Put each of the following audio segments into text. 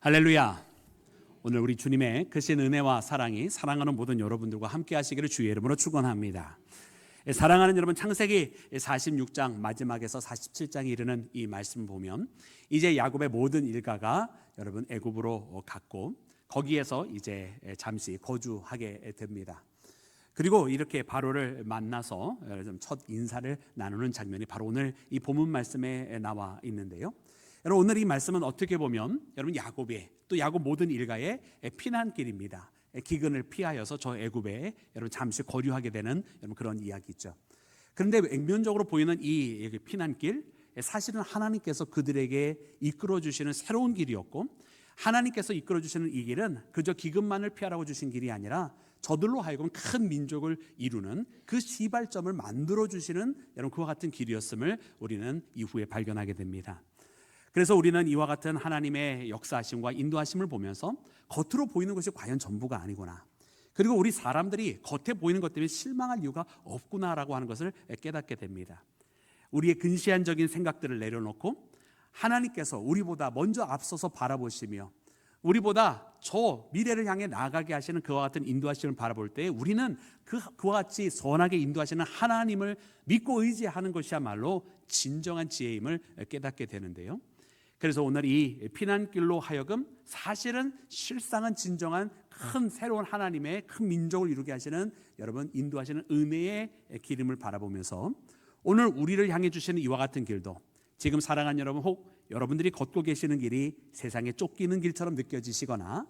할렐루야. 오늘 우리 주님의 크신 은혜와 사랑이 사랑하는 모든 여러분들과 함께 하시기를 주의 이름으로 축원합니다. 사랑하는 여러분, 창세기 46장 마지막에서 47장에 이르는 이 말씀 보면 이제 야곱의 모든 일가가 여러분 애굽으로 갔고 거기에서 이제 잠시 거주하게 됩니다. 그리고 이렇게 바로를 만나서 첫 인사를 나누는 장면이 바로 오늘 이 본문 말씀에 나와 있는데요. 여러분, 오늘 이 말씀은 어떻게 보면 여러분 야곱의 또 야곱 모든 일가의 피난길입니다. 기근을 피하여서 저 애굽에 여러분 잠시 거류하게 되는 여러분 그런 이야기죠. 그런데 액면적으로 보이는 이 피난길, 사실은 하나님께서 그들에게 이끌어 주시는 새로운 길이었고, 하나님께서 이끌어 주시는 이 길은 그저 기근만을 피하라고 주신 길이 아니라 저들로 하여금 큰 민족을 이루는 그 시발점을 만들어 주시는 여러분 그와 같은 길이었음을 우리는 이후에 발견하게 됩니다. 그래서 우리는 이와 같은 하나님의 역사하심과 인도하심을 보면서 겉으로 보이는 것이 과연 전부가 아니구나, 그리고 우리 사람들이 겉에 보이는 것 때문에 실망할 이유가 없구나라고 하는 것을 깨닫게 됩니다. 우리의 근시안적인 생각들을 내려놓고 하나님께서 우리보다 먼저 앞서서 바라보시며 우리보다 저 미래를 향해 나아가게 하시는 그와 같은 인도하심을 바라볼 때 우리는 그와 같이 선하게 인도하시는 하나님을 믿고 의지하는 것이야말로 진정한 지혜임을 깨닫게 되는데요. 그래서 오늘 이 피난길로 하여금 사실은 실상은 진정한 큰 새로운 하나님의 큰 민족을 이루게 하시는 여러분 인도하시는 은혜의 기름을 바라보면서 오늘 우리를 향해 주시는 이와 같은 길도 지금 사랑하는 여러분, 혹 여러분들이 걷고 계시는 길이 세상에 쫓기는 길처럼 느껴지시거나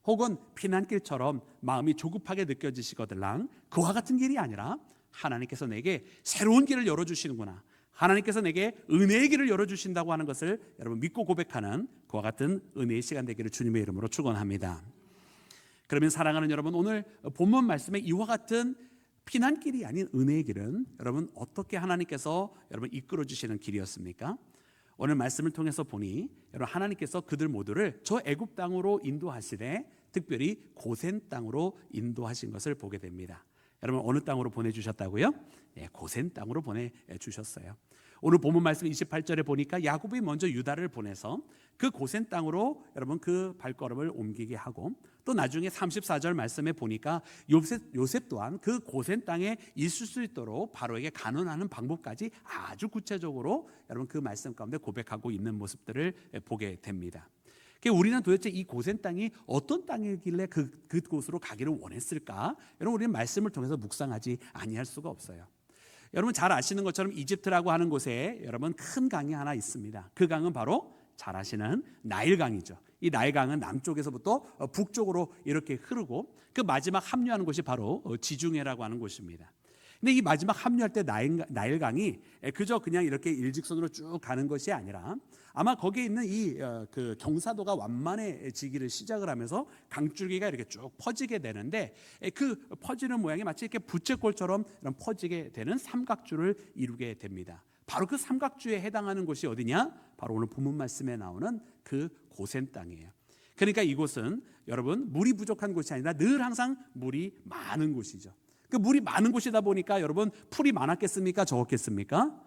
혹은 피난길처럼 마음이 조급하게 느껴지시거들랑 그와 같은 길이 아니라 하나님께서 내게 새로운 길을 열어주시는구나, 하나님께서 내게 은혜의 길을 열어주신다고 하는 것을 여러분 믿고 고백하는 그와 같은 은혜의 시간 되기를 주님의 이름으로 축원합니다. 그러면 사랑하는 여러분, 오늘 본문 말씀에 이와 같은 피난길이 아닌 은혜의 길은 여러분 어떻게 하나님께서 여러분 이끌어 주시는 길이었습니까? 오늘 말씀을 통해서 보니 여러분 하나님께서 그들 모두를 저 애굽 땅으로 인도하시되 특별히 고센 땅으로 인도하신 것을 보게 됩니다. 여러분 어느 땅으로 보내주셨다고요? 고센 땅으로 보내주셨어요. 오늘 본문 말씀 28절에 보니까 야곱이 먼저 유다를 보내서 그 고센 땅으로 여러분 그 발걸음을 옮기게 하고, 또 나중에 34절 말씀에 보니까 요셉 또한 그 고센 땅에 있을 수 있도록 바로에게 간언하는 방법까지 아주 구체적으로 여러분 그 말씀 가운데 고백하고 있는 모습들을 보게 됩니다. 우리는 도대체 이 고센 땅이 어떤 땅이길래 그곳으로 가기를 원했을까? 여러분 우리는 말씀을 통해서 묵상하지 아니할 수가 없어요. 여러분 잘 아시는 것처럼 이집트라고 하는 곳에 여러분 큰 강이 하나 있습니다. 그 강은 바로 잘 아시는 나일강이죠. 이 나일강은 남쪽에서부터 북쪽으로 이렇게 흐르고 그 마지막 합류하는 곳이 바로 지중해라고 하는 곳입니다. 근데 이 마지막 합류할 때 나일강이 그저 그냥 이렇게 일직선으로 쭉 가는 것이 아니라 아마 거기에 있는 그 경사도가 완만해지기를 시작을 하면서 강줄기가 이렇게 쭉 퍼지게 되는데 그 퍼지는 모양이 마치 이렇게 부채꼴처럼 이런 퍼지게 되는 삼각주를 이루게 됩니다. 바로 그 삼각주에 해당하는 곳이 어디냐? 바로 오늘 본문 말씀에 나오는 그 고센 땅이에요. 그러니까 이곳은 여러분 물이 부족한 곳이 아니라 늘 항상 물이 많은 곳이죠. 그 물이 많은 곳이다 보니까 여러분 풀이 많았겠습니까? 적었겠습니까?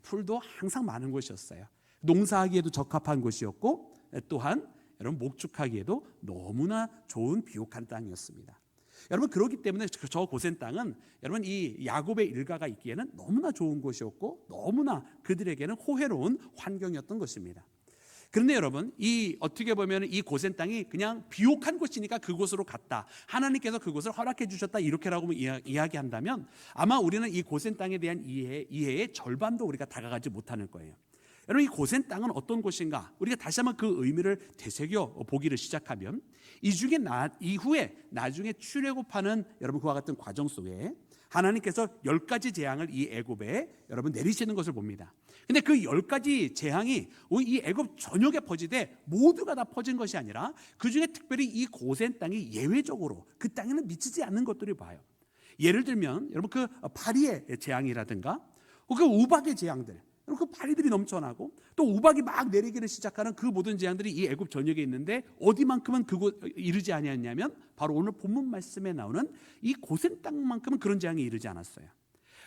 풀도 항상 많은 곳이었어요. 농사하기에도 적합한 곳이었고 또한 여러분 목축하기에도 너무나 좋은 비옥한 땅이었습니다. 여러분 그렇기 때문에 저 고센 땅은 여러분 이 야곱의 일가가 있기에는 너무나 좋은 곳이었고 너무나 그들에게는 호혜로운 환경이었던 것입니다. 그런데 여러분 이 어떻게 보면 이 고센 땅이 그냥 비옥한 곳이니까 그곳으로 갔다, 하나님께서 그곳을 허락해 주셨다 이렇게라고 이야기한다면 아마 우리는 이 고센 땅에 대한 이해의 절반도 우리가 다가가지 못하는 거예요. 여러분 이 고센 땅은 어떤 곳인가, 우리가 다시 한번 그 의미를 되새겨 보기를 시작하면 이 중에 이후에 나중에 출애굽하는 여러분 그와 같은 과정 속에 하나님께서 10가지 재앙을 이 애굽에 여러분 내리시는 것을 봅니다. 근데 그 10가지 재앙이 이 애굽 전역에 퍼지되 모두가 다 퍼진 것이 아니라 그 중에 특별히 이 고센 땅이 예외적으로 그 땅에는 미치지 않는 것들을 봐요. 예를 들면 여러분 그 파리의 재앙이라든가 그 우박의 재앙들, 그 파리들이 넘쳐나고 또 우박이 막 내리기를 시작하는 그 모든 재앙들이 이 애굽 전역에 있는데 어디만큼은 그곳 이르지 아니했냐면 바로 오늘 본문 말씀에 나오는 이 고센 땅만큼은 그런 재앙이 이르지 않았어요.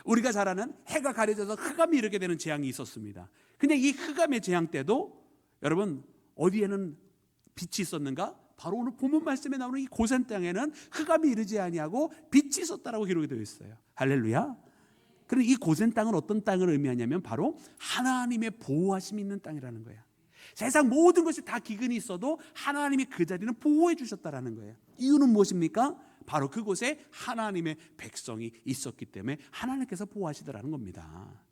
우리가 잘 아는 해가 가려져서 흑암이 이르게 되는 재앙이 있었습니다. 근데 이 흑암의 재앙 때도 여러분 어디에는 빛이 있었는가? 바로 오늘 본문 말씀에 나오는 이 고센 땅에는 흑암이 이르지 아니하고 빛이 있었다라고 기록이 되어 있어요. 할렐루야. 그럼 이 고센 땅은 어떤 땅을 의미하냐면 바로 하나님의 보호하심이 있는 땅이라는 거예요. 세상 모든 것이 다 기근이 있어도 하나님이 그 자리는 보호해 주셨다라는 거예요. 이유는 무엇입니까? 바로 그곳에 하나님의 백성이 있었기 때문에 하나님께서 보호하시더라는 겁니다.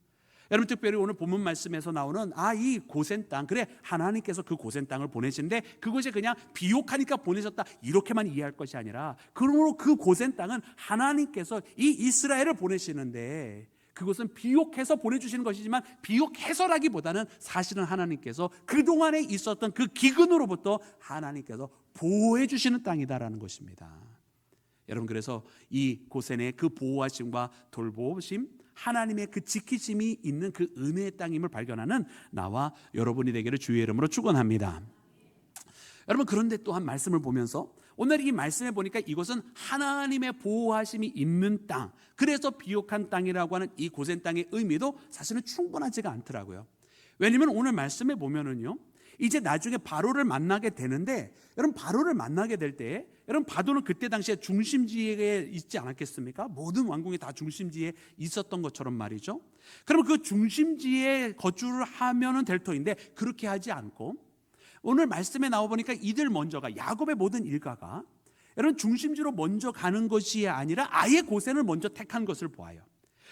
여러분, 특별히 오늘 본문 말씀에서 나오는 이 고센 땅, 그래 하나님께서 그 고센 땅을 보내시는데 그곳에 그냥 비옥하니까 보내셨다 이렇게만 이해할 것이 아니라, 그러므로 그 고센 땅은 하나님께서 이 이스라엘을 보내시는데 그것은 비옥해서 보내주시는 것이지만 비옥해서라기보다는 사실은 하나님께서 그동안에 있었던 그 기근으로부터 하나님께서 보호해 주시는 땅이다라는 것입니다. 여러분, 그래서 이 고센의 그 보호하심과 돌보심, 하나님의 그 지키심이 있는 그 은혜의 땅임을 발견하는 나와 여러분이 되기를 주의 이름으로 축원합니다. 여러분, 그런데 또한 말씀을 보면서 오늘 이 말씀에 보니까 이것은 하나님의 보호하심이 있는 땅, 그래서 비옥한 땅이라고 하는 이 고센 땅의 의미도 사실은 충분하지가 않더라고요. 왜냐하면 오늘 말씀에 보면은요, 이제 나중에 바로를 만나게 되는데, 여러분 바로를 만나게 될 때 여러분 바로는 그때 당시에 중심지에 있지 않았겠습니까? 모든 왕궁이 다 중심지에 있었던 것처럼 말이죠. 그러면 그 중심지에 거주를 하면은 될 터인데 그렇게 하지 않고 오늘 말씀에 나와 보니까 이들 먼저가, 야곱의 모든 일가가 여러분 중심지로 먼저 가는 것이 아니라 아예 고센을 먼저 택한 것을 보아요.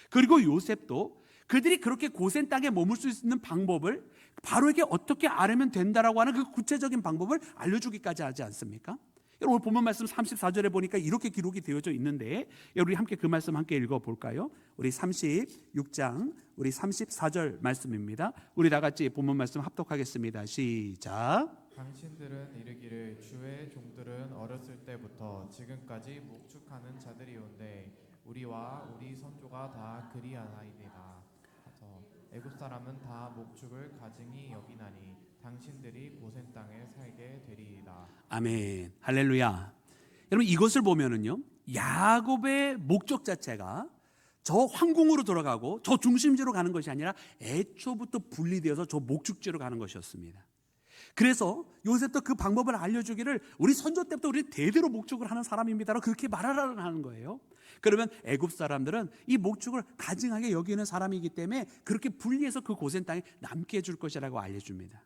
그리고 요셉도 그들이 그렇게 고센 땅에 머물 수 있는 방법을 바로에게 어떻게 알면 된다라고 하는 그 구체적인 방법을 알려주기까지 하지 않습니까? 여러분, 오늘 본문 말씀 34절에 보니까 이렇게 기록이 되어져 있는데, 우리 함께 그 말씀 함께 읽어볼까요? 우리 36장 우리 34절 말씀입니다. 우리 다 같이 본문 말씀 합독하겠습니다. 시작. 당신들은 이르기를 주의 종들은 어렸을 때부터 지금까지 목축하는 자들이온데 우리와 우리 선조가 다 그리하나이다. 애굽 사람은 다 목축을 가증히 여기나니 당신들이 고센 땅에 살게 되리이다. 아멘. 할렐루야. 여러분, 이것을 보면은요, 야곱의 목적 자체가 저 황궁으로 돌아가고 저 중심지로 가는 것이 아니라 애초부터 분리되어서 저 목축지로 가는 것이었습니다. 그래서 요셉도 그 방법을 알려주기를 우리 선조 때부터 우리 대대로 목축을 하는 사람입니다라고 그렇게 말하라는 하는 거예요. 그러면 애굽 사람들은 이 목축을 가증하게 여기는 사람이기 때문에 그렇게 분리해서 그 고센 땅에 남게 해줄 것이라고 알려줍니다.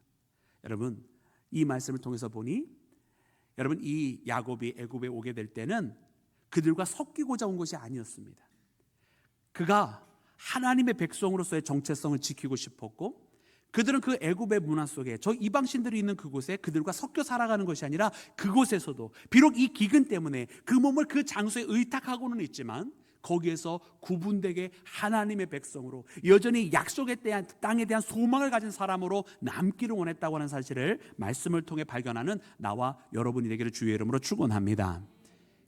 여러분, 이 말씀을 통해서 보니 여러분, 이 야곱이 애굽에 오게 될 때는 그들과 섞이고자 온 것이 아니었습니다. 그가 하나님의 백성으로서의 정체성을 지키고 싶었고, 그들은 그 애굽의 문화 속에 저 이방신들이 있는 그곳에 그들과 섞여 살아가는 것이 아니라 그곳에서도 비록 이 기근 때문에 그 몸을 그 장소에 의탁하고는 있지만 거기에서 구분되게 하나님의 백성으로 여전히 약속에 대한 땅에 대한 소망을 가진 사람으로 남기를 원했다고 하는 사실을 말씀을 통해 발견하는 나와 여러분이 되기를 주의 이름으로 축원합니다.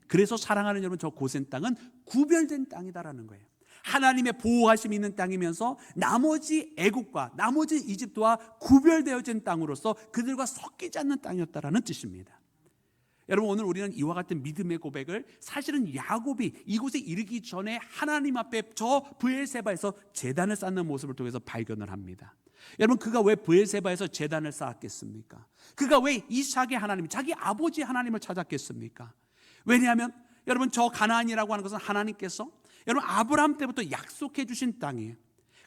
그래서 사랑하는 여러분, 저 고센 땅은 구별된 땅이다라는 거예요. 하나님의 보호하심이 있는 땅이면서 나머지 애국과 나머지 이집트와 구별되어진 땅으로서 그들과 섞이지 않는 땅이었다라는 뜻입니다. 여러분, 오늘 우리는 이와 같은 믿음의 고백을 사실은 야곱이 이곳에 이르기 전에 하나님 앞에 저 브엘세바에서 제단을 쌓는 모습을 통해서 발견을 합니다. 여러분, 그가 왜 브엘세바에서 제단을 쌓았겠습니까? 그가 왜 이삭의 하나님, 자기 아버지 하나님을 찾았겠습니까? 왜냐하면 여러분, 저 가나안이라고 하는 것은 하나님께서 여러분 아브라함 때부터 약속해 주신 땅이에요.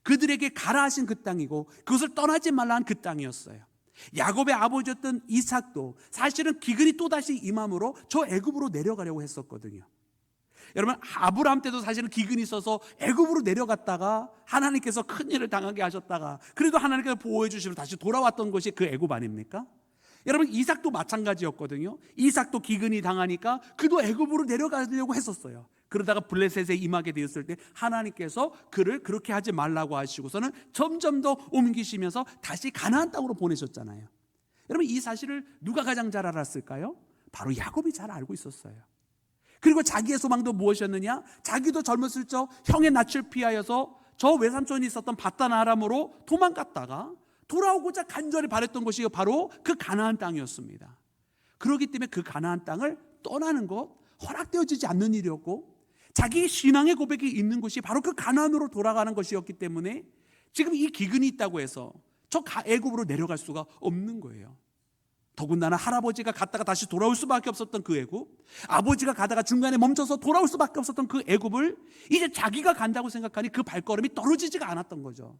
그들에게 가라 하신 그 땅이고 그것을 떠나지 말라 한 그 땅이었어요. 야곱의 아버지였던 이삭도 사실은 기근이 또다시 임함으로 저 애굽으로 내려가려고 했었거든요. 여러분, 아브라함 때도 사실은 기근이 있어서 애굽으로 내려갔다가 하나님께서 큰일을 당하게 하셨다가 그래도 하나님께서 보호해 주시고 다시 돌아왔던 것이 그 애굽 아닙니까? 여러분, 이삭도 마찬가지였거든요. 이삭도 기근이 당하니까 그도 애굽으로 내려가려고 했었어요. 그러다가 블레셋에 임하게 되었을 때 하나님께서 그를 그렇게 하지 말라고 하시고서는 점점 더 옮기시면서 다시 가나안 땅으로 보내셨잖아요. 여러분, 이 사실을 누가 가장 잘 알았을까요? 바로 야곱이 잘 알고 있었어요. 그리고 자기의 소망도 무엇이었느냐? 자기도 젊었을 적 형의 낯을 피하여서 저 외삼촌이 있었던 바단 아람으로 도망갔다가 돌아오고자 간절히 바랬던 것이 바로 그 가나안 땅이었습니다. 그렇기 때문에 그 가나안 땅을 떠나는 것 허락되어지지 않는 일이었고, 자기 신앙의 고백이 있는 곳이 바로 그 가나안으로 돌아가는 것이었기 때문에 지금 이 기근이 있다고 해서 저 애굽으로 내려갈 수가 없는 거예요. 더군다나 할아버지가 갔다가 다시 돌아올 수밖에 없었던 그 애굽, 아버지가 가다가 중간에 멈춰서 돌아올 수밖에 없었던 그 애굽을 이제 자기가 간다고 생각하니 그 발걸음이 떨어지지가 않았던 거죠.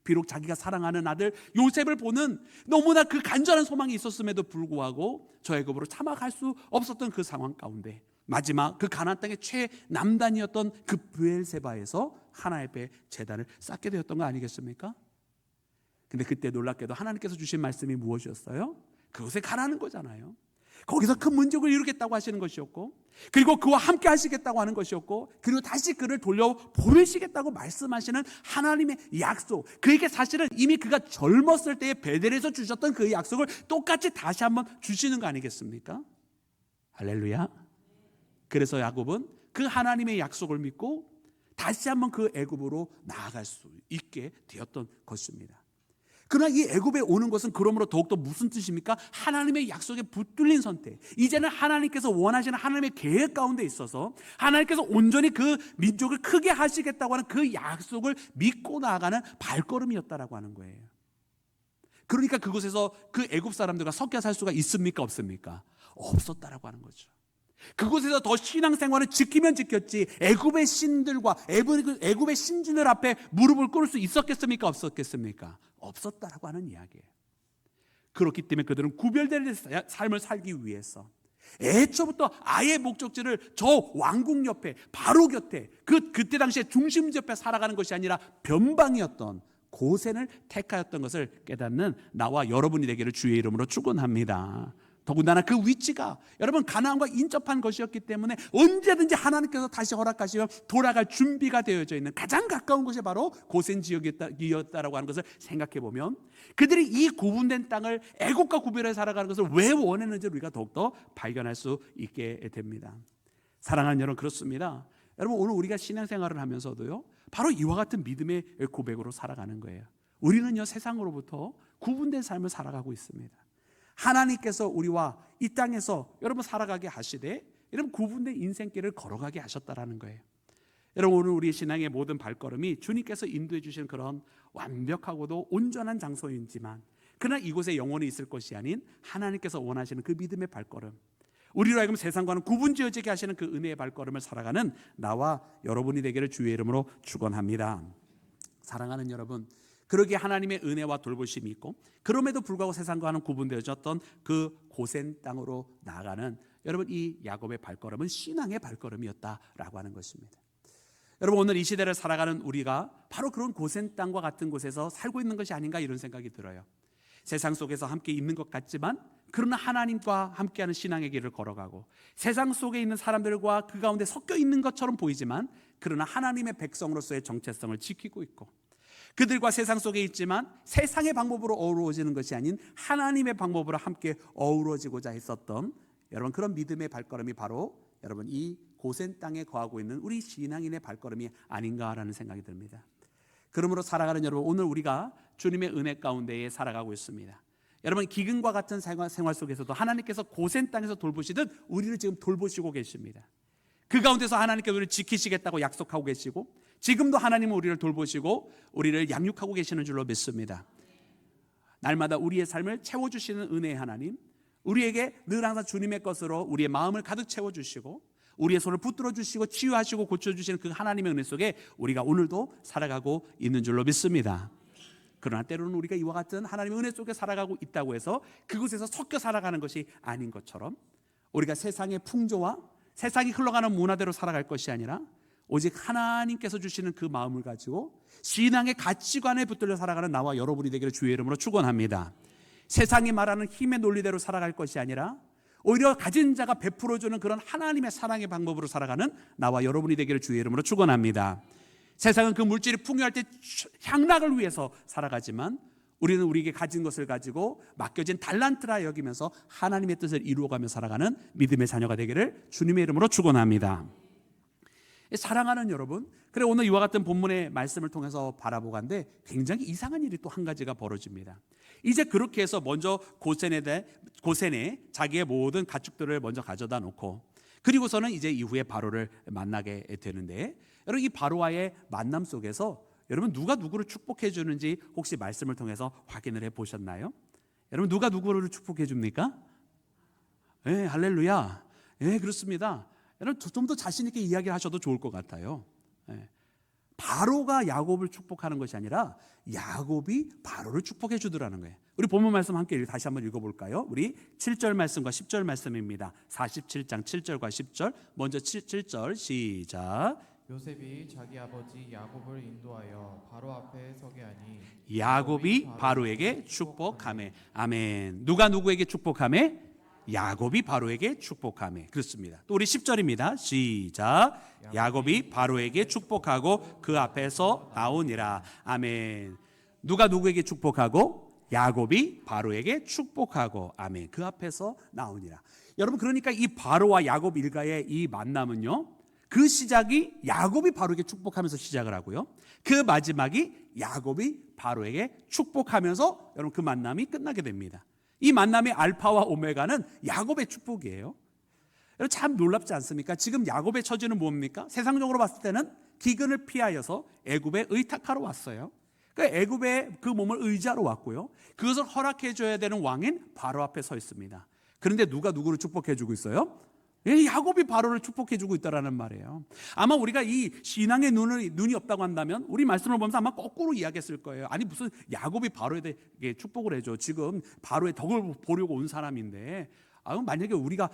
비록 자기가 사랑하는 아들 요셉을 보는 너무나 그 간절한 소망이 있었음에도 불구하고 저 애굽으로 차마 갈 수 없었던 그 상황 가운데 마지막 그 가나안 땅의 최남단이었던 그 브엘세바에서 하나님의 제단을 쌓게 되었던 거 아니겠습니까? 근데 그때 놀랍게도 하나님께서 주신 말씀이 무엇이었어요? 그곳에 가라는 거잖아요. 거기서 큰 민족을 이루겠다고 하시는 것이었고, 그리고 그와 함께 하시겠다고 하는 것이었고, 그리고 다시 그를 돌려 보내시겠다고 말씀하시는 하나님의 약속, 그에게 사실은 이미 그가 젊었을 때에 베델에서 주셨던 그 약속을 똑같이 다시 한번 주시는 거 아니겠습니까? 할렐루야. 그래서 야곱은 그 하나님의 약속을 믿고 다시 한번 그 애굽으로 나아갈 수 있게 되었던 것입니다. 그러나 이 애굽에 오는 것은 그러므로 더욱더 무슨 뜻입니까? 하나님의 약속에 붙들린 선택. 이제는 하나님께서 원하시는 하나님의 계획 가운데 있어서 하나님께서 온전히 그 민족을 크게 하시겠다고 하는 그 약속을 믿고 나아가는 발걸음이었다라고 하는 거예요. 그러니까 그곳에서 그 애굽 사람들과 섞여 살 수가 있습니까? 없습니까? 없었다라고 하는 거죠. 그곳에서 더 신앙생활을 지키면 지켰지 애굽의 신들과 애굽의 신진들 앞에 무릎을 꿇을 수 있었겠습니까? 없었겠습니까? 없었다라고 하는 이야기예요. 그렇기 때문에 그들은 구별된 삶을 살기 위해서 애초부터 아예 목적지를 저 왕궁 옆에 바로 곁에 그때 당시에 중심지 옆에 살아가는 것이 아니라 변방이었던 고센을 택하였던 것을 깨닫는 나와 여러분이 되기를 주의 이름으로 축원합니다. 더군다나 그 위치가 여러분 가나안과 인접한 것이었기 때문에 언제든지 하나님께서 다시 허락하시면 돌아갈 준비가 되어져 있는 가장 가까운 곳이 바로 고센 지역이었다라고 하는 것을 생각해 보면 그들이 이 구분된 땅을 애국과 구별해 살아가는 것을 왜 원했는지 우리가 더욱더 발견할 수 있게 됩니다. 사랑하는 여러분, 그렇습니다. 여러분, 오늘 우리가 신앙생활을 하면서도요 바로 이와 같은 믿음의 고백으로 살아가는 거예요. 우리는요 세상으로부터 구분된 삶을 살아가고 있습니다. 하나님께서 우리와 이 땅에서 여러분 살아가게 하시되 여러분 구분된 인생길을 걸어가게 하셨다라는 거예요. 여러분, 오늘 우리 신앙의 모든 발걸음이 주님께서 인도해 주신 그런 완벽하고도 온전한 장소이지만 그러나 이곳에 영원히 있을 것이 아닌 하나님께서 원하시는 그 믿음의 발걸음, 우리로 하여금 세상과는 구분지어지게 하시는 그 은혜의 발걸음을 살아가는 나와 여러분이 되기를 주의 이름으로 축원합니다. 사랑하는 여러분, 그러기에 하나님의 은혜와 돌보심이 있고 그럼에도 불구하고 세상과는 구분되어졌던 그 고센 땅으로 나아가는 여러분 이 야곱의 발걸음은 신앙의 발걸음이었다라고 하는 것입니다. 여러분, 오늘 이 시대를 살아가는 우리가 바로 그런 고센 땅과 같은 곳에서 살고 있는 것이 아닌가 이런 생각이 들어요. 세상 속에서 함께 있는 것 같지만 그러나 하나님과 함께하는 신앙의 길을 걸어가고 세상 속에 있는 사람들과 그 가운데 섞여 있는 것처럼 보이지만 그러나 하나님의 백성으로서의 정체성을 지키고 있고 그들과 세상 속에 있지만 세상의 방법으로 어우러지는 것이 아닌 하나님의 방법으로 함께 어우러지고자 했었던 여러분 그런 믿음의 발걸음이 바로 여러분 이 고센 땅에 거하고 있는 우리 신앙인의 발걸음이 아닌가라는 생각이 듭니다. 그러므로 살아가는 여러분, 오늘 우리가 주님의 은혜 가운데에 살아가고 있습니다. 여러분, 기근과 같은 생활 속에서도 하나님께서 고센 땅에서 돌보시듯 우리를 지금 돌보시고 계십니다. 그 가운데서 하나님께서 우리를 지키시겠다고 약속하고 계시고 지금도 하나님은 우리를 돌보시고 우리를 양육하고 계시는 줄로 믿습니다. 날마다 우리의 삶을 채워주시는 은혜의 하나님, 우리에게 늘 항상 주님의 것으로 우리의 마음을 가득 채워주시고 우리의 손을 붙들어 주시고 치유하시고 고쳐주시는 그 하나님의 은혜 속에 우리가 오늘도 살아가고 있는 줄로 믿습니다. 그러나 때로는 우리가 이와 같은 하나님의 은혜 속에 살아가고 있다고 해서 그곳에서 섞여 살아가는 것이 아닌 것처럼 우리가 세상의 풍조와 세상이 흘러가는 문화대로 살아갈 것이 아니라 오직 하나님께서 주시는 그 마음을 가지고 신앙의 가치관에 붙들려 살아가는 나와 여러분이 되기를 주의 이름으로 축원합니다. 세상이 말하는 힘의 논리대로 살아갈 것이 아니라 오히려 가진 자가 베풀어주는 그런 하나님의 사랑의 방법으로 살아가는 나와 여러분이 되기를 주의 이름으로 축원합니다. 세상은 그 물질이 풍요할 때 향락을 위해서 살아가지만 우리는 우리에게 가진 것을 가지고 맡겨진 달란트라 여기면서 하나님의 뜻을 이루어가며 살아가는 믿음의 자녀가 되기를 주님의 이름으로 축원합니다. 사랑하는 여러분, 그래 오늘 이와 같은 본문의 말씀을 통해서 바라보건대 굉장히 이상한 일이 또 한 가지가 벌어집니다. 이제 그렇게 해서 먼저 고센에 자기의 모든 가축들을 먼저 가져다 놓고 그리고서는 이제 이후에 바로를 만나게 되는데 여러분 이 바로와의 만남 속에서 여러분 누가 누구를 축복해 주는지 혹시 말씀을 통해서 확인을 해 보셨나요? 여러분 누가 누구를 축복해 줍니까? 예, 할렐루야. 예, 그렇습니다. 여러분 좀 더 자신 있게 이야기를 하셔도 좋을 것 같아요. 예. 바로가 야곱을 축복하는 것이 아니라 야곱이 바로를 축복해 주더라는 거예요. 우리 본문 말씀 함께 다시 한번 읽어볼까요? 우리 7절 말씀과 10절 말씀입니다. 47장 7절과 10절. 먼저 7절 시작. 요셉이 자기 아버지 야곱을 인도하여 바로 앞에 서게 하니 야곱이 바로에게 축복하매. 아멘. 누가 누구에게 축복하매? 야곱이 바로에게 축복하매. 그렇습니다. 또 우리 10절입니다. 시작. 야곱이 바로에게 축복하고 그 앞에서 나오니라. 아멘. 누가 누구에게 축복하고? 야곱이 바로에게 축복하고. 아멘. 그 앞에서 나오니라. 여러분 그러니까 이 바로와 야곱 일가의 이 만남은요, 그 시작이 야곱이 바로에게 축복하면서 시작을 하고요, 그 마지막이 야곱이 바로에게 축복하면서 여러분 그 만남이 끝나게 됩니다. 이 만남의 알파와 오메가는 야곱의 축복이에요. 여러분 참 놀랍지 않습니까? 지금 야곱의 처지는 뭡니까? 세상적으로 봤을 때는 기근을 피하여서 애굽에 의탁하러 왔어요. 그러니까 애굽에 그 몸을 의지하러 왔고요, 그것을 허락해 줘야 되는 왕인 바로 앞에 서 있습니다. 그런데 누가 누구를 축복해 주고 있어요? 야곱이 바로를 축복해 주고 있다라는 말이에요. 아마 우리가 이 신앙의 눈이 없다고 한다면 우리 말씀을 보면서 아마 거꾸로 이야기했을 거예요. 아니 무슨 야곱이 바로에게 축복을 해줘. 지금 바로의 덕을 보려고 온 사람인데, 만약에 우리가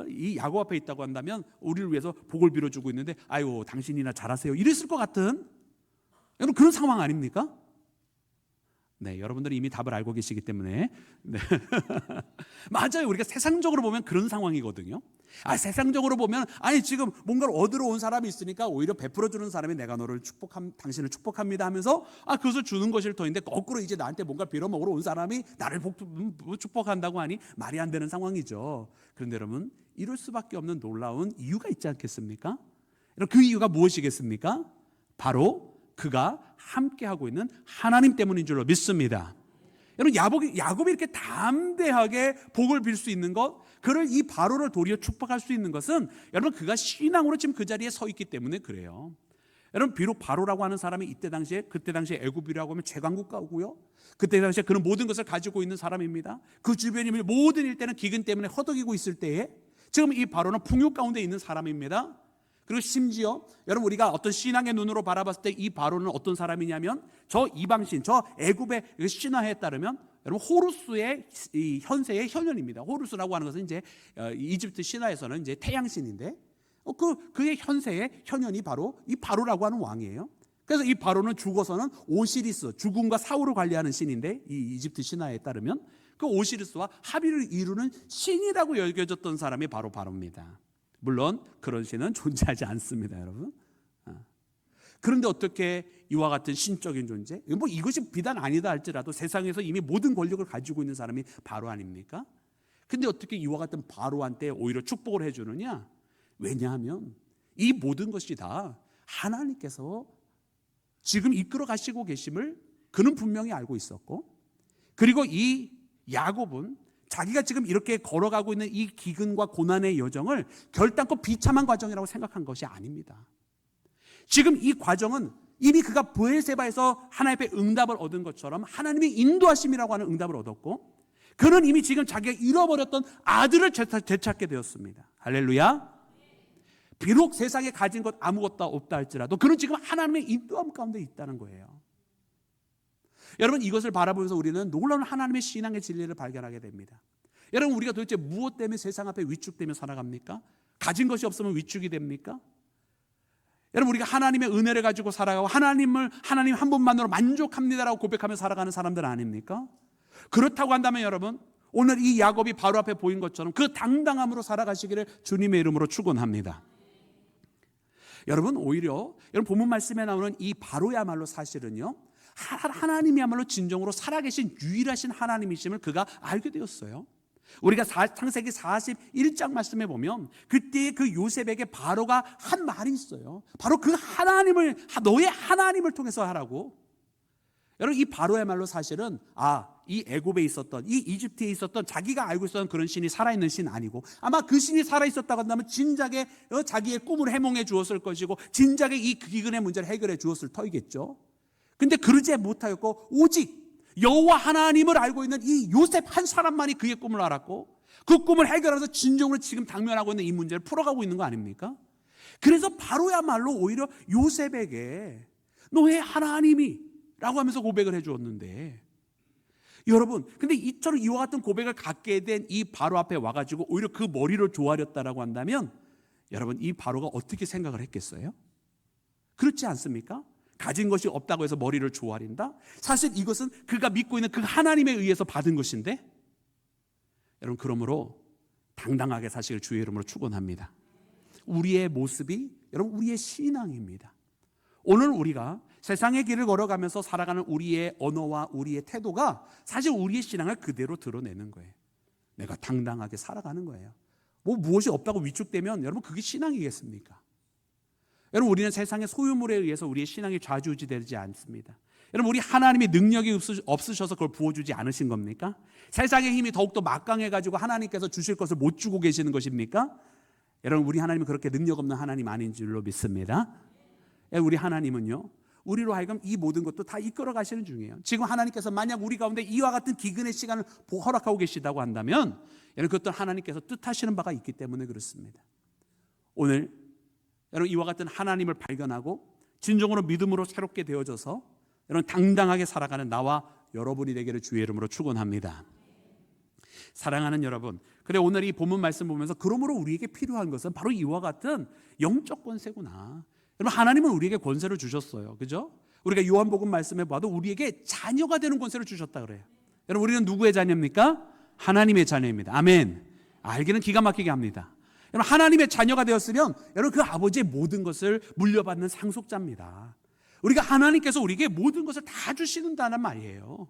이 야곱 앞에 있다고 한다면 우리를 위해서 복을 빌어주고 있는데, 아유 당신이나 잘하세요 이랬을 것 같은, 여러분 그런 상황 아닙니까? 네, 여러분들이 이미 답을 알고 계시기 때문에 네. 맞아요. 우리가 세상적으로 보면 그런 상황이거든요. 세상적으로 보면 지금 뭔가를 얻으러 온 사람이 있으니까 오히려 베풀어 주는 사람이 내가 너를 당신을 축복합니다 하면서 그것을 주는 것일 터인데, 거꾸로 이제 나한테 뭔가 빌어먹으러 온 사람이 나를 축복한다고 하니 말이 안 되는 상황이죠. 그런데 여러분 이럴 수밖에 없는 놀라운 이유가 있지 않겠습니까? 그 이유가 무엇이겠습니까? 바로 그가 함께하고 있는 하나님 때문인 줄로 믿습니다. 여러분 야곱이 이렇게 담대하게 복을 빌 수 있는 것, 그를 이 바로를 도리어 축복할 수 있는 것은 여러분 그가 신앙으로 지금 그 자리에 서 있기 때문에 그래요. 여러분 비록 바로라고 하는 사람이 그때 당시에 애굽이라고 하면 제강국가고요, 그때 당시에 그는 모든 것을 가지고 있는 사람입니다. 그 주변이 모든 일대는 기근 때문에 허덕이고 있을 때에 지금 이 바로는 풍요 가운데 있는 사람입니다. 그리고 심지어 여러분 우리가 어떤 신앙의 눈으로 바라봤을 때 이 바로는 어떤 사람이냐면, 저 이방신, 저 애굽의 신화에 따르면 여러분 호루스의 이 현세의 현현입니다. 호루스라고 하는 것은 이제 이집트 신화에서는 이제 태양신인데, 그의 현세의 현현이 바로 이 바로라고 하는 왕이에요. 그래서 이 바로는 죽어서는 오시리스, 죽음과 사후를 관리하는 신인데, 이 이집트 신화에 따르면 그 오시리스와 합의를 이루는 신이라고 여겨졌던 사람이 바로 바로입니다. 물론 그런 신은 존재하지 않습니다, 여러분. 그런데 어떻게 이와 같은 신적인 존재, 이것이 비단 아니다 할지라도 세상에서 이미 모든 권력을 가지고 있는 사람이 바로 아닙니까? 근데 어떻게 이와 같은 바로한테 오히려 축복을 해주느냐? 왜냐하면 이 모든 것이 다 하나님께서 지금 이끌어 가시고 계심을 그는 분명히 알고 있었고, 그리고 이 야곱은 자기가 지금 이렇게 걸어가고 있는 이 기근과 고난의 여정을 결단코 비참한 과정이라고 생각한 것이 아닙니다. 지금 이 과정은 이미 그가 브엘세바에서 하나님 앞에 응답을 얻은 것처럼 하나님의 인도하심이라고 하는 응답을 얻었고, 그는 이미 지금 자기가 잃어버렸던 아들을 되찾게 되었습니다. 할렐루야. 비록 세상에 가진 것 아무것도 없다 할지라도 그는 지금 하나님의 인도함 가운데 있다는 거예요. 여러분 이것을 바라보면서 우리는 놀라운 하나님의 신앙의 진리를 발견하게 됩니다. 여러분 우리가 도대체 무엇 때문에 세상 앞에 위축되며 살아갑니까? 가진 것이 없으면 위축이 됩니까? 여러분 우리가 하나님의 은혜를 가지고 살아가고 하나님 한 분만으로 만족합니다라고 고백하며 살아가는 사람들 아닙니까? 그렇다고 한다면 여러분 오늘 이 야곱이 바로 앞에 보인 것처럼 그 당당함으로 살아가시기를 주님의 이름으로 축원합니다. 여러분 오히려 여러분 본문 말씀에 나오는 이 바로야말로 사실은요, 하나님이야말로 진정으로 살아계신 유일하신 하나님이심을 그가 알게 되었어요. 우리가 창세기 41장 말씀에 보면 그때 그 요셉에게 바로가 한 말이 있어요. 바로 그 하나님을, 너의 하나님을 통해서 하라고. 여러분 이 바로야말로 사실은 이 애굽에 있었던, 이 이집트에 있었던 자기가 알고 있었던 그런 신이 살아있는 신 아니고, 아마 그 신이 살아있었다고 한다면 진작에 자기의 꿈을 해몽해 주었을 것이고 진작에 이 기근의 문제를 해결해 주었을 터이겠죠. 근데 그러지 못하였고 오직 여호와 하나님을 알고 있는 이 요셉 한 사람만이 그의 꿈을 알았고 그 꿈을 해결해서 진정으로 지금 당면하고 있는 이 문제를 풀어가고 있는 거 아닙니까? 그래서 바로야말로 오히려 요셉에게 너의 하나님이 라고 하면서 고백을 해주었는데, 여러분, 근데 이처럼 이와 같은 고백을 갖게 된 이 바로 앞에 와가지고 오히려 그 머리를 조아렸다라고 한다면, 여러분, 이 바로가 어떻게 생각을 했겠어요? 그렇지 않습니까? 가진 것이 없다고 해서 머리를 조아린다? 사실 이것은 그가 믿고 있는 그 하나님에 의해서 받은 것인데, 여러분, 그러므로 당당하게 사실 주의 이름으로 축원합니다. 우리의 모습이 여러분 우리의 신앙입니다. 오늘 우리가 세상의 길을 걸어가면서 살아가는 우리의 언어와 우리의 태도가 사실 우리의 신앙을 그대로 드러내는 거예요. 내가 당당하게 살아가는 거예요. 무엇이 없다고 위축되면 여러분 그게 신앙이겠습니까? 여러분, 우리는 세상의 소유물에 의해서 우리의 신앙이 좌지우지되지 않습니다. 여러분, 우리 하나님이 능력이 없으셔서 그걸 부어주지 않으신 겁니까? 세상의 힘이 더욱더 막강해가지고 하나님께서 주실 것을 못 주고 계시는 것입니까? 여러분, 우리 하나님은 그렇게 능력 없는 하나님 아닌 줄로 믿습니다. 우리 하나님은요, 우리로 하여금 이 모든 것도 다 이끌어 가시는 중이에요. 지금 하나님께서 만약 우리 가운데 이와 같은 기근의 시간을 허락하고 계시다고 한다면, 여러분, 그것도 하나님께서 뜻하시는 바가 있기 때문에 그렇습니다. 오늘 여러분 이와 같은 하나님을 발견하고 진정으로 믿음으로 새롭게 되어져서 여러분 당당하게 살아가는 나와 여러분이 되기를 주의 이름으로 축원합니다. 사랑하는 여러분, 그래 오늘 이 본문 말씀 보면서 그러므로 우리에게 필요한 것은 바로 이와 같은 영적 권세구나. 여러분, 하나님은 우리에게 권세를 주셨어요. 그죠? 우리가 요한복음 말씀에 봐도 우리에게 자녀가 되는 권세를 주셨다 그래요. 여러분, 우리는 누구의 자녀입니까? 하나님의 자녀입니다. 아멘. 알기는 기가 막히게 합니다. 여러분, 하나님의 자녀가 되었으면 여러분 그 아버지의 모든 것을 물려받는 상속자입니다. 우리가 하나님께서 우리에게 모든 것을 다 주시는다는 말이에요.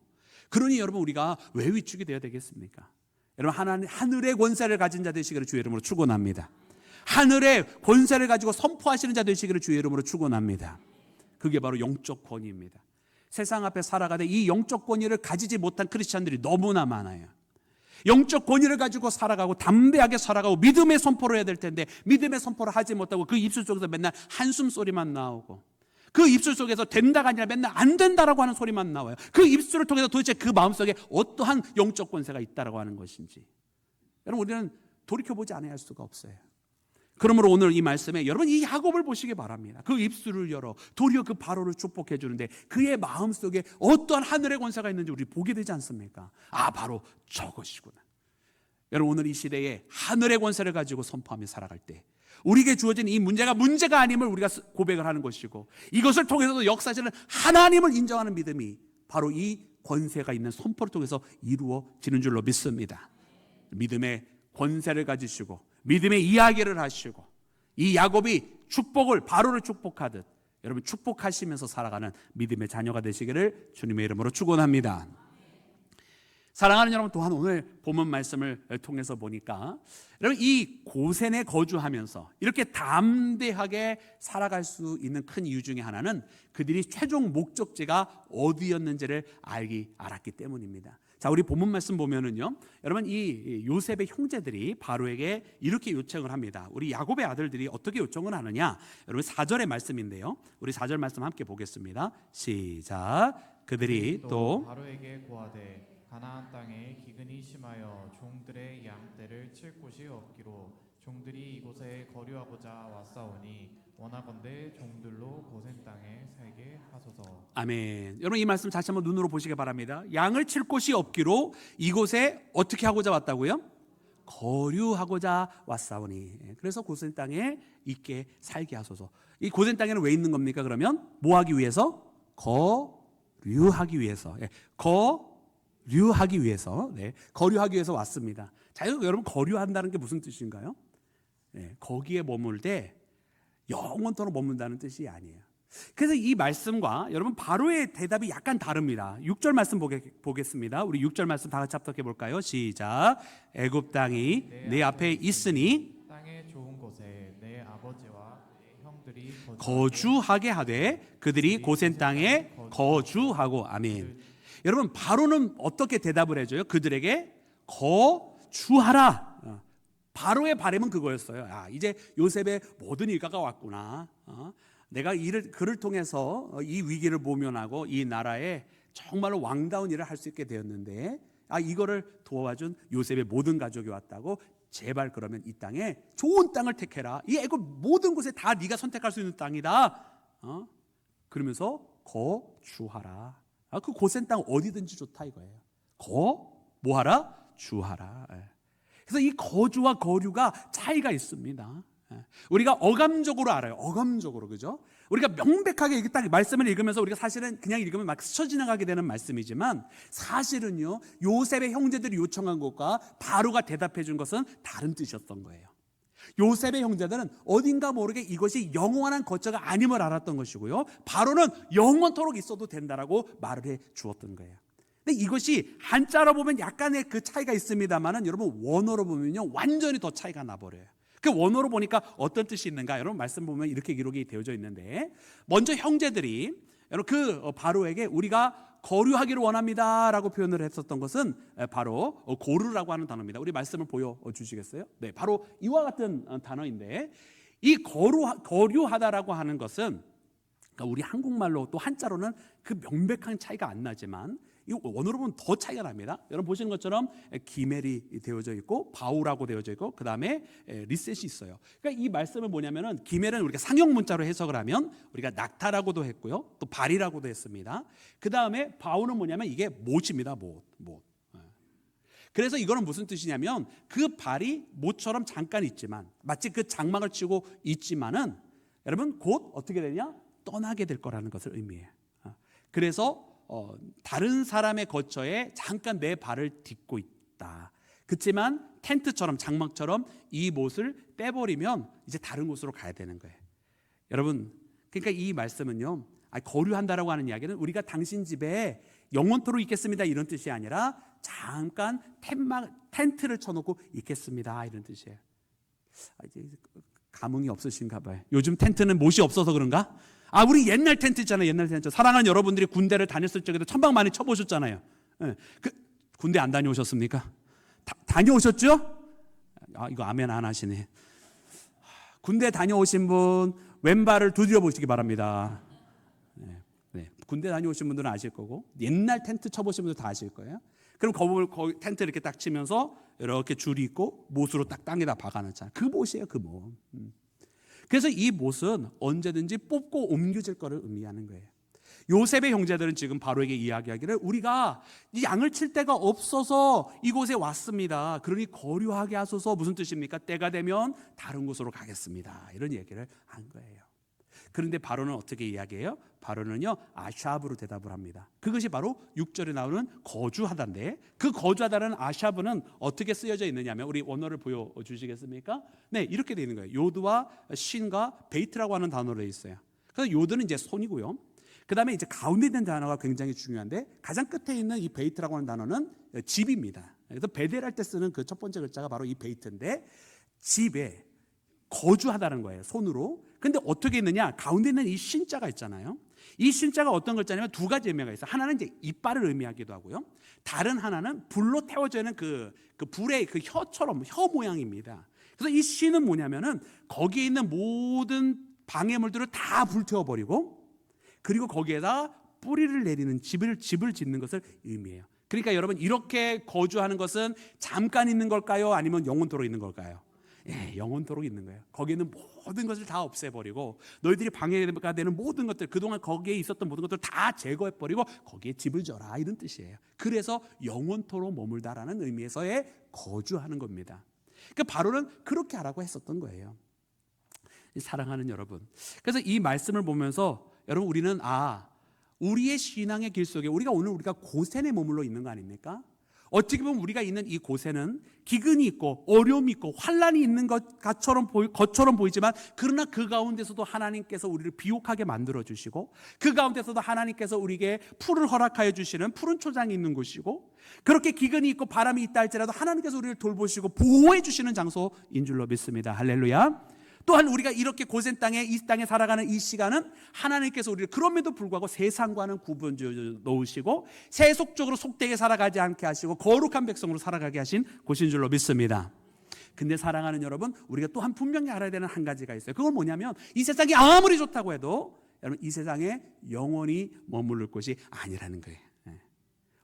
그러니 여러분 우리가 왜 위축이 되어야 되겠습니까? 여러분, 하늘의 권세를 가진 자 되시기를 주의 이름으로 축원합니다. 하늘의 권세를 가지고 선포하시는 자 되시기를 주의 이름으로 축원합니다. 그게 바로 영적 권위입니다. 세상 앞에 살아가되 이 영적 권위를 가지지 못한 크리스찬들이 너무나 많아요. 영적 권위를 가지고 살아가고 담대하게 살아가고 믿음의 선포를 해야 될 텐데 믿음의 선포를 하지 못하고 그 입술 속에서 맨날 한숨 소리만 나오고 그 입술 속에서 된다가 아니라 맨날 안 된다라고 하는 소리만 나와요. 그 입술을 통해서 도대체 그 마음속에 어떠한 영적 권세가 있다라고 하는 것인지 여러분 우리는 돌이켜보지 않아야 할 수가 없어요. 그러므로 오늘 이 말씀에 여러분 이 야곱을 보시기 바랍니다. 그 입술을 열어 도리어 그 바로를 축복해 주는데 그의 마음속에 어떠한 하늘의 권세가 있는지 우리 보게 되지 않습니까? 아, 바로 저것이구나. 여러분, 오늘 이 시대에 하늘의 권세를 가지고 선포하며 살아갈 때 우리에게 주어진 이 문제가 아님을 우리가 고백을 하는 것이고 이것을 통해서도 역사하시는 하나님을 인정하는 믿음이 바로 이 권세가 있는 선포를 통해서 이루어지는 줄로 믿습니다. 믿음의 권세를 가지시고 믿음의 이야기를 하시고 이 야곱이 축복을 바로를 축복하듯 여러분 축복하시면서 살아가는 믿음의 자녀가 되시기를 주님의 이름으로 축원합니다. 사랑하는 여러분, 또한 오늘 본문 말씀을 통해서 보니까 여러분 이 고센에 거주하면서 이렇게 담대하게 살아갈 수 있는 큰 이유 중에 하나는 그들이 최종 목적지가 어디였는지를 알았기 때문입니다. 자, 우리 본문 말씀 보면은요, 여러분 이 요셉의 형제들이 바로에게 이렇게 요청을 합니다. 우리 야곱의 아들들이 어떻게 요청을 하느냐? 여러분 4절의 말씀인데요, 우리 4절 말씀 함께 보겠습니다. 시작. 그들이 또 바로에게 고하되 가나안 땅에 기근이 심하여 종들의 양떼를 칠 곳이 없기로 종들이 이곳에 거류하고자 왔사오니 원하건대 종들로 고센 땅에 살게 하소서. 아멘. 여러분 이 말씀 다시 한번 눈으로 보시기 바랍니다. 양을 칠 곳이 없기로 이곳에 어떻게 하고자 왔다고요? 거류하고자 왔사오니. 그래서 고센 땅에 있게 살게 하소서. 이 고센 땅에는 왜 있는 겁니까? 그러면 뭐 하기 위해서? 거류하기 위해서. 거류하기 위해서. 거류하기 위해서 왔습니다. 자, 여러분 거류한다는 게 무슨 뜻인가요? 거기에 머물되 영원토록 머문다는 뜻이 아니에요. 그래서 이 말씀과 여러분 바로의 대답이 약간 다릅니다. 6절 말씀 보겠습니다. 우리 6절 말씀 다 같이 합독해 볼까요? 시작. 애굽 땅이 내 앞에 있으니 땅의 좋은 곳에 내 아버지와 내 형들이 거주하게 하되 그들이 고센 땅에 거주하고. 아멘. 여러분 바로는 어떻게 대답을 해줘요? 그들에게 거주하라. 바로의 바람은 그거였어요. 이제 요셉의 모든 일가가 왔구나. 내가 그를 통해서 이 위기를 모면하고 이 나라에 정말로 왕다운 일을 할 수 있게 되었는데 이거를 도와준 요셉의 모든 가족이 왔다고 제발 그러면 이 땅에 좋은 땅을 택해라. 이 애굽 모든 곳에 다 네가 선택할 수 있는 땅이다. 그러면서 거주하라. 그 고센 땅 어디든지 좋다 이거예요. 뭐하라? 주하라. 그래서 이 거주와 거류가 차이가 있습니다. 우리가 어감적으로 알아요. 어감적으로, 그죠? 우리가 명백하게 이게 딱 말씀을 읽으면서 우리가 사실은 그냥 읽으면 막 스쳐 지나가게 되는 말씀이지만 사실은요, 요셉의 형제들이 요청한 것과 바로가 대답해 준 것은 다른 뜻이었던 거예요. 요셉의 형제들은 어딘가 모르게 이것이 영원한 거처가 아님을 알았던 것이고요, 바로는 영원토록 있어도 된다라고 말을 해 주었던 거예요. 근데 이것이 한자로 보면 약간의 그 차이가 있습니다만은 여러분 원어로 보면요 완전히 더 차이가 나버려요. 그 원어로 보니까 어떤 뜻이 있는가? 여러분 말씀 보면 이렇게 기록이 되어져 있는데, 먼저 형제들이 여러분 그 바로에게 우리가 거류하기를 원합니다라고 표현을 했었던 것은 바로 고르라고 하는 단어입니다. 우리 말씀을 보여주시겠어요? 네, 바로 이와 같은 단어인데, 이 거류하다라고 하는 것은 그러니까 우리 한국말로 또 한자로는 그 명백한 차이가 안 나지만 이 원어로 보면 더 차이가 납니다. 여러분 보시는 것처럼 기멜이 되어져 있고 바우라고 되어져 있고 그 다음에 리셋이 있어요. 그러니까 이 말씀은 뭐냐면은 기멜은 우리가 상형 문자로 해석을 하면 우리가 낙타라고도 했고요, 또 발이라고도 했습니다. 그 다음에 바우는 뭐냐면 이게 못입니다. 못. 그래서 이거는 무슨 뜻이냐면 그 발이 못처럼 잠깐 있지만 마치 그 장막을 치고 있지만은 여러분 곧 어떻게 되냐? 떠나게 될 거라는 것을 의미해요. 그래서 다른 사람의 거처에 잠깐 내 발을 딛고 있다. 그렇지만 텐트처럼 장막처럼 이 못을 떼버리면 이제 다른 곳으로 가야 되는 거예요. 여러분, 그러니까 이 말씀은요, 거류한다라고 하는 이야기는 우리가 당신 집에 영원토록 있겠습니다 이런 뜻이 아니라 잠깐 텐트를 쳐놓고 있겠습니다 이런 뜻이에요. 이제 감흥이 없으신가 봐요. 요즘 텐트는 못이 없어서 그런가? 우리 옛날 텐트 있잖아요. 옛날 텐트. 사랑하는 여러분들이 군대를 다녔을 적에도 천방 많이 쳐보셨잖아요. 군대 안 다녀오셨습니까? 다녀오셨죠? 이거 아멘 안 하시네. 군대 다녀오신 분 왼발을 두드려 보시기 바랍니다. 네. 군대 다녀오신 분들은 아실 거고 옛날 텐트 쳐보신 분들 다 아실 거예요. 그럼 거기 텐트 이렇게 딱 치면서 이렇게 줄이 있고 못으로 딱 땅에다 박아놓잖아요. 그 못이에요, 그 못. 그래서 이 못은 언제든지 뽑고 옮겨질 것을 의미하는 거예요. 요셉의 형제들은 지금 바로에게 이야기하기를 우리가 이 양을 칠 데가 없어서 이곳에 왔습니다. 그러니 거류하게 하소서. 무슨 뜻입니까? 때가 되면 다른 곳으로 가겠습니다. 이런 얘기를 한 거예요. 그런데 바로는 어떻게 이야기해요? 바로는요 아샤브로 대답을 합니다. 그것이 바로 6절에 나오는 거주하다인데, 그 거주하다는 아샤브는 어떻게 쓰여져 있느냐면 우리 원어를 보여주시겠습니까? 네, 이렇게 되어 있는 거예요. 요드와 신과 베이트라고 하는 단어로 되어 있어요. 그래서 요드는 이제 손이고요, 그 다음에 이제 가운데 있는 단어가 굉장히 중요한데 가장 끝에 있는 이 베이트라고 하는 단어는 집입니다. 그래서 베델할 때 쓰는 그 첫 번째 글자가 바로 이 베이트인데 집에 거주하다는 거예요, 손으로. 근데 어떻게 있느냐? 가운데 있는 이 신자가 있잖아요. 이 신자가 어떤 글자냐면 두 가지 의미가 있어요. 하나는 이제 이빨을 의미하기도 하고요, 다른 하나는 불로 태워져 있는 그 불의 그 혀처럼 혀 모양입니다. 그래서 이 신은 뭐냐면은 거기에 있는 모든 방해물들을 다 불태워버리고 그리고 거기에다 뿌리를 내리는 집을 짓는 것을 의미해요. 그러니까 여러분 이렇게 거주하는 것은 잠깐 있는 걸까요? 아니면 영원토록 있는 걸까요? 영원토록 있는 거예요. 거기에 있는 모든 것을 다 없애버리고 너희들이 방해가 되는 모든 것들, 그동안 거기에 있었던 모든 것들을 다 제거해버리고 거기에 집을 져라 이런 뜻이에요. 그래서 영원토록 머물다라는 의미에서의 거주하는 겁니다. 그러니까 바로는 그렇게 하라고 했었던 거예요. 사랑하는 여러분, 그래서 이 말씀을 보면서 여러분 우리는 우리의 신앙의 길 속에 우리가 고센에 머물러 있는 거 아닙니까? 어떻게 보면 우리가 있는 이 고센은 기근이 있고 어려움이 있고 환란이 있는 것처럼 보이지만 그러나 그 가운데서도 하나님께서 우리를 비옥하게 만들어 주시고 그 가운데서도 하나님께서 우리에게 풀을 허락하여 주시는 푸른 초장이 있는 곳이고, 그렇게 기근이 있고 바람이 있다 할지라도 하나님께서 우리를 돌보시고 보호해 주시는 장소인 줄로 믿습니다. 할렐루야. 또한 우리가 이렇게 고센 땅에 이 땅에 살아가는 이 시간은 하나님께서 우리를 그럼에도 불구하고 세상과는 구분 놓으시고 세속적으로 속되게 살아가지 않게 하시고 거룩한 백성으로 살아가게 하신 곳인 줄로 믿습니다. 근데 사랑하는 여러분, 우리가 또한 분명히 알아야 되는 한 가지가 있어요. 그건 뭐냐면 이 세상이 아무리 좋다고 해도 여러분 이 세상에 영원히 머무를 곳이 아니라는 거예요.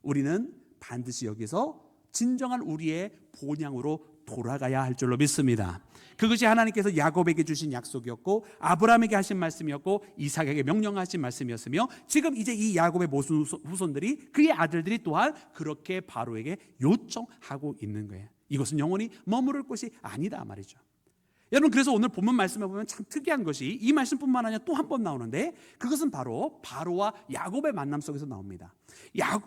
우리는 반드시 여기서 진정한 우리의 본향으로 돌아가야 할 줄로 믿습니다. 그것이 하나님께서 야곱에게 주신 약속이었고 아브라함에게 하신 말씀이었고 이삭에게 명령하신 말씀이었으며 지금 이제 이 야곱의 모든 후손들이 그의 아들들이 또한 그렇게 바로에게 요청하고 있는 거예요. 이것은 영원히 머무를 곳이 아니다 말이죠. 여러분, 그래서 오늘 본문 말씀에 보면 참 특이한 것이 이 말씀뿐만 아니라 또 한 번 나오는데 그것은 바로 바로와 야곱의 만남 속에서 나옵니다.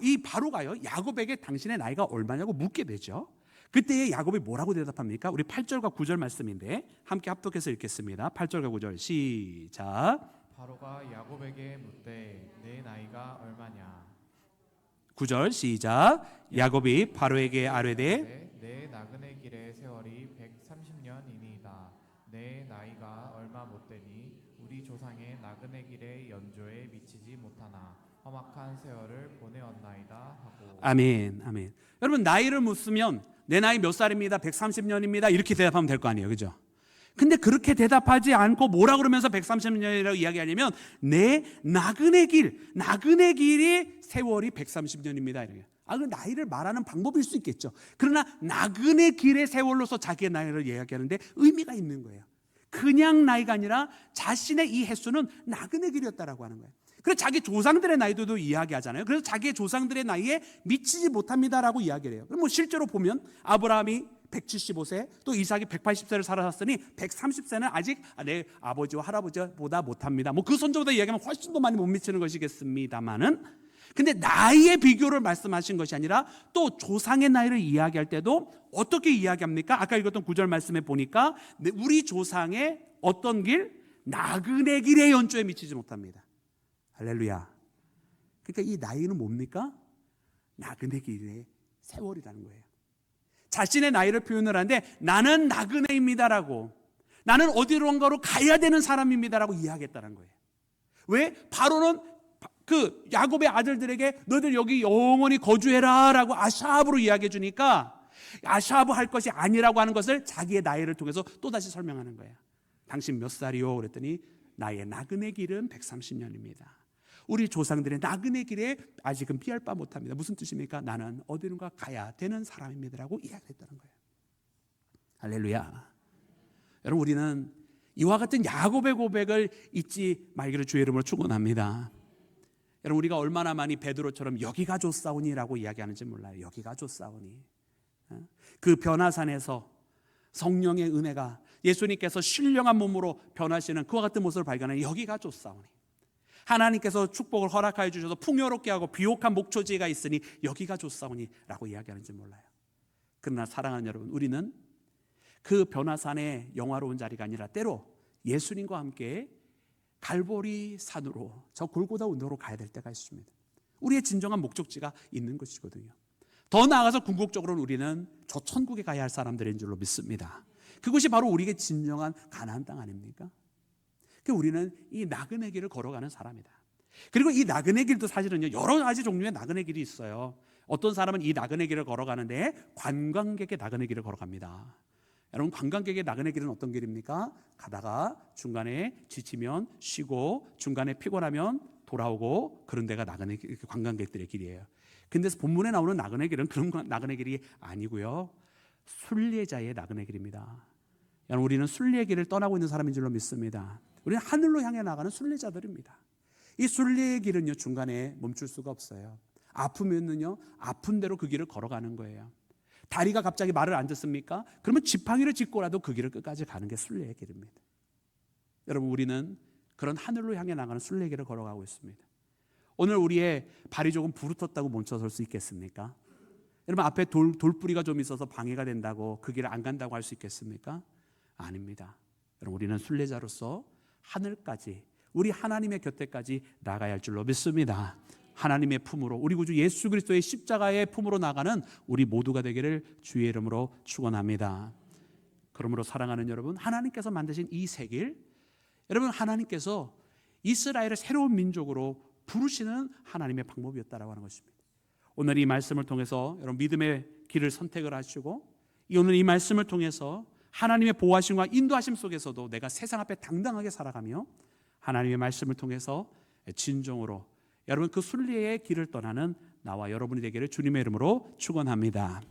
이 바로가요, 야곱에게 당신의 나이가 얼마냐고 묻게 되죠. 그때 야곱이 뭐라고 대답합니까? 우리 8절과 9절 말씀인데 함께 합독해서 읽겠습니다. 8절과 9절 시작. 바로가 야곱에게 묻되 내 나이가 얼마냐? 9절 시작. 야곱이 바로에게 아뢰되 내 나그네 길의 세월이 130년이니이다. 내 나이가 얼마 못되니 우리 조상의 나그네 길의 연조에 미치지 못하나 험악한 세월을 보내었나이다 하고. 아멘, 아멘. 여러분, 나이를 묻으면 내 나이 몇 살입니다. 130년입니다. 이렇게 대답하면 될 거 아니에요, 그죠? 근데 그렇게 대답하지 않고 뭐라 그러면서 130년이라고 이야기하냐면 내 나그네 길이 세월이 130년입니다. 이렇게. 그 나이를 말하는 방법일 수 있겠죠. 그러나 나그네 길의 세월로서 자기의 나이를 이야기하는데 의미가 있는 거예요. 그냥 나이가 아니라 자신의 이 횟수는 나그네 길이었다라고 하는 거예요. 그래서 자기 조상들의 나이도 이야기하잖아요. 그래서 자기의 조상들의 나이에 미치지 못합니다라고 이야기를 해요. 그럼 실제로 보면 아브라함이 175세, 또 이삭이 180세를 살았으니 130세는 아직 내 아버지와 할아버지보다 못합니다. 그 선조보다 이야기하면 훨씬 더 많이 못 미치는 것이겠습니다만은, 근데 나이의 비교를 말씀하신 것이 아니라 또 조상의 나이를 이야기할 때도 어떻게 이야기합니까? 아까 읽었던 9절 말씀에 보니까 우리 조상의 어떤 길? 나그네 길의 연조에 미치지 못합니다. 할렐루야. 그러니까 이 나이는 뭡니까? 나그네 길의 세월이라는 거예요. 자신의 나이를 표현을 하는데 나는 나그네입니다라고, 나는 어디론가로 가야 되는 사람입니다라고 이야기했다는 거예요. 왜? 바로는 그 야곱의 아들들에게 너희들 여기 영원히 거주해라 라고 아샤브로 이야기해 주니까 아샤브 할 것이 아니라고 하는 것을 자기의 나이를 통해서 또다시 설명하는 거예요. 당신 몇 살이요? 그랬더니 나의 나그네 길은 130년입니다. 우리 조상들의 나그네 길에 아직은 피할 바 못합니다. 무슨 뜻입니까? 나는 어디론가 가야 되는 사람입니다라고 이야기했다는 거예요. 할렐루야. 여러분, 우리는 이와 같은 야곱의 고백을 잊지 말기를 주의 이름으로 축원합니다. 여러분, 우리가 얼마나 많이 베드로처럼 여기가 좋사오니라고 이야기하는지 몰라요. 여기가 좋사오니. 그 변화산에서 성령의 은혜가 예수님께서 신령한 몸으로 변하시는 그와 같은 모습을 발견하는 여기가 좋사오니. 하나님께서 축복을 허락하여 주셔서 풍요롭게 하고 비옥한 목초지가 있으니 여기가 좋사오니라고 이야기하는지 몰라요. 그러나 사랑하는 여러분, 우리는 그 변화산의 영화로운 자리가 아니라 때로 예수님과 함께 갈보리 산으로, 저 골고다 운동으로 가야 될 때가 있습니다. 우리의 진정한 목적지가 있는 것이거든요. 더 나아가서 궁극적으로는 우리는 저 천국에 가야 할 사람들인 줄로 믿습니다. 그것이 바로 우리에게 진정한 가나안 땅 아닙니까? 우리는 이 나그네 길을 걸어가는 사람이다. 그리고 이 나그네 길도 사실은요, 여러 가지 종류의 나그네 길이 있어요. 어떤 사람은 이 나그네 길을 걸어가는데 관광객의 나그네 길을 걸어갑니다. 여러분, 관광객의 나그네 길은 어떤 길입니까? 가다가 중간에 지치면 쉬고 중간에 피곤하면 돌아오고, 그런 데가 나그네 관광객들의 길이에요. 근데 본문에 나오는 나그네 길은 그런 나그네 길이 아니고요, 순례자의 나그네 길입니다. 여러분, 우리는 순례의 길을 떠나고 있는 사람인 줄로 믿습니다. 우리는 하늘로 향해 나가는 순례자들입니다. 이 순례의 길은요, 중간에 멈출 수가 없어요. 아프면은요, 아픈 대로 그 길을 걸어가는 거예요. 다리가 갑자기 말을 안 듣습니까? 그러면 지팡이를 짚고라도 그 길을 끝까지 가는 게 순례의 길입니다. 여러분, 우리는 그런 하늘로 향해 나가는 순례의 길을 걸어가고 있습니다. 오늘 우리의 발이 조금 부르텄다고 멈춰설 수 있겠습니까? 여러분, 앞에 돌뿌리가 좀 있어서 방해가 된다고 그 길을 안 간다고 할 수 있겠습니까? 아닙니다. 여러분, 우리는 순례자로서 하늘까지, 우리 하나님의 곁에까지 나가야 할 줄로 믿습니다. 하나님의 품으로, 우리 구주 예수 그리스도의 십자가의 품으로 나가는 우리 모두가 되기를 주의 이름으로 축원합니다. 그러므로 사랑하는 여러분, 하나님께서 만드신 이 새 길, 여러분, 하나님께서 이스라엘을 새로운 민족으로 부르시는 하나님의 방법이었다라고 하는 것입니다. 오늘 이 말씀을 통해서 여러분 믿음의 길을 선택을 하시고, 오늘 이 말씀을 통해서 하나님의 보호하심과 인도하심 속에서도 내가 세상 앞에 당당하게 살아가며 하나님의 말씀을 통해서 진정으로 여러분 그 순례의 길을 떠나는 나와 여러분이 되기를 주님의 이름으로 축원합니다.